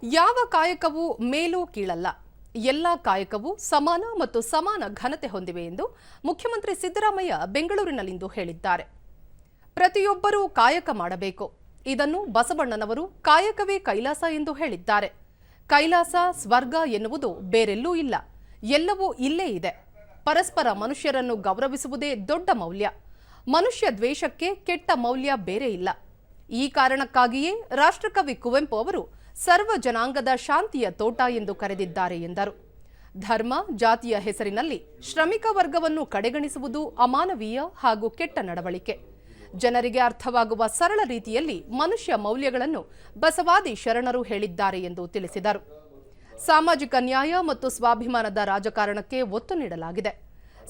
ಯಾವ ಕಾಯಕವೂ ಮೇಲೂ ಕೀಳಲ್ಲ. ಎಲ್ಲ ಕಾಯಕವೂ ಸಮಾನ ಮತ್ತು ಸಮಾನ ಘನತೆ ಹೊಂದಿವೆ ಎಂದು ಮುಖ್ಯಮಂತ್ರಿ ಸಿದ್ದರಾಮಯ್ಯ ಬೆಂಗಳೂರಿನಲ್ಲಿಂದು ಹೇಳಿದ್ದಾರೆ. ಪ್ರತಿಯೊಬ್ಬರೂ ಕಾಯಕ ಮಾಡಬೇಕು. ಇದನ್ನು ಬಸವಣ್ಣನವರು ಕಾಯಕವೇ ಕೈಲಾಸ ಎಂದು ಹೇಳಿದ್ದಾರೆ. ಕೈಲಾಸ, ಸ್ವರ್ಗ ಎನ್ನುವುದು ಬೇರೆಲ್ಲೂ ಇಲ್ಲ, ಎಲ್ಲವೂ ಇಲ್ಲೇ ಇದೆ. ಪರಸ್ಪರ ಮನುಷ್ಯರನ್ನು ಗೌರವಿಸುವುದೇ ದೊಡ್ಡ ಮೌಲ್ಯ. ಮನುಷ್ಯ ದ್ವೇಷಕ್ಕೆ ಕೆಟ್ಟ ಮೌಲ್ಯ ಬೇರೆ ಇಲ್ಲ. ಈ ಕಾರಣಕ್ಕಾಗಿಯೇ ರಾಷ್ಟ್ರಕವಿ ಕುವೆಂಪು ಅವರು ಸರ್ವ ಜನಾಂಗದ ಶಾಂತಿಯ ತೋಟ ಎಂದು ಕರೆದಿದ್ದಾರೆ ಎಂದರು. ಧರ್ಮ, ಜಾತಿಯ ಹೆಸರಿನಲ್ಲಿ ಶ್ರಮಿಕ ವರ್ಗವನ್ನು ಕಡೆಗಣಿಸುವುದು ಅಮಾನವೀಯ ಹಾಗೂ ಕೆಟ್ಟ ನಡವಳಿಕೆ. ಜನರಿಗೆ ಅರ್ಥವಾಗುವ ಸರಳ ರೀತಿಯಲ್ಲಿ ಮನುಷ್ಯ ಮೌಲ್ಯಗಳನ್ನು ಬಸವಾದಿ ಶರಣರು ಹೇಳಿದ್ದಾರೆ ಎಂದು ತಿಳಿಸಿದರು. ಸಾಮಾಜಿಕ ನ್ಯಾಯ ಮತ್ತು ಸ್ವಾಭಿಮಾನದ ರಾಜಕಾರಣಕ್ಕೆ ಒತ್ತು ನೀಡಲಾಗಿದೆ.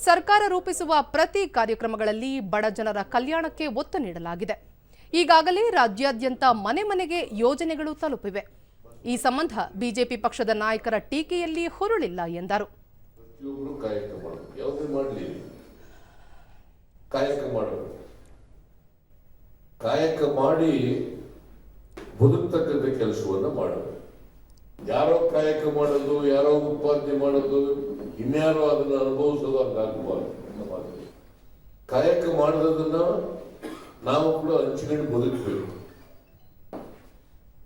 ಸರ್ಕಾರ ರೂಪಿಸುವ ಪ್ರತಿ ಕಾರ್ಯಕ್ರಮಗಳಲ್ಲಿ ಬಡ ಜನರ ಕಲ್ಯಾಣಕ್ಕೆ ಒತ್ತು ನೀಡಲಾಗಿದೆ. ಈಗಾಗಲೇ ರಾಜ್ಯಾದ್ಯಂತ ಮನೆ ಮನೆಗೆ ಯೋಜನೆಗಳು ತಲುಪಿವೆ. ಈ ಸಂಬಂಧ ಬಿಜೆಪಿ ಪಕ್ಷದ ನಾಯಕರ ಟೀಕೆಯಲ್ಲಿ ಹುರುಳಿಲ್ಲ ಎಂದರು. ಕಾಯಕ ಮಾಡಿ ಬದುಕ್ತಕ್ಕಂಥ ಕೆಲಸವನ್ನ ಮಾಡಬೇಕು. ಯಾರೋ ಕಾಯಕ ಮಾಡೋದು, ಯಾರೋ ಉತ್ಪಾದನೆ ಮಾಡೋದು, ಇನ್ಯಾರೋ ಅದನ್ನ ಅನುಭವಿಸೋದು ಹಂಗಾಗಬಾರ್ದು. ಕಾಯಕ ಮಾಡೋದನ್ನ ನಾವು ಕೂಡ ಹಂಚಿಕೊಂಡು ಬದುಕಬೇಕು.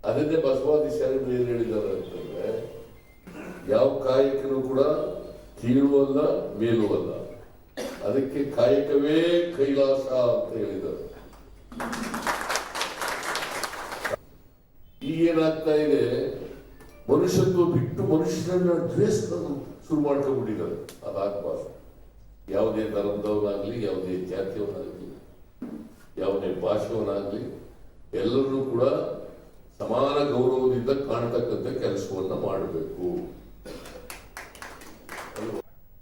ಅದನ್ನೇ ಬಸವಾದಿ ಶರಣರು ಏನು ಹೇಳಿದ್ದಾರೆ ಅಂತಂದ್ರೆ, ಯಾವ ಕಾಯಕನೂ ಕೂಡ ಕೀಳು ಅಲ್ಲ, ಮೇಲೂ ಅಲ್ಲ, ಅದಕ್ಕೆ ಕಾಯಕವೇ ಕೈಲಾಸ ಅಂತ ಹೇಳಿದ್ದಾರೆ. ಈಗೇನಾಗ್ತಾ ಇದೆ, ಮನುಷ್ಯತ್ವ ಬಿಟ್ಟು ಮನುಷ್ಯರನ್ನ ದ್ವೇಷವನ್ನು ಶುರು ಮಾಡ್ಕೊಂಡ್ಬಿಟ್ಟಿದ್ದಾರೆ. ಅದಾಗಬಾರ್ದು. ಯಾವುದೇ ಧರ್ಮದವನಾಗ್ಲಿ, ಯಾವುದೇ ಜಾತಿಯವನಾಗ್ಲಿ, ಯಾವುದೇ ಭಾಷೆಯವನಾಗ್ಲಿ, ಎಲ್ಲರೂ ಕೂಡ ಸಮಾನ ಗೌರವದಿಂದ ಕಾಣತಕ್ಕಂಥ ಕೆಲಸವನ್ನ ಮಾಡಬೇಕು.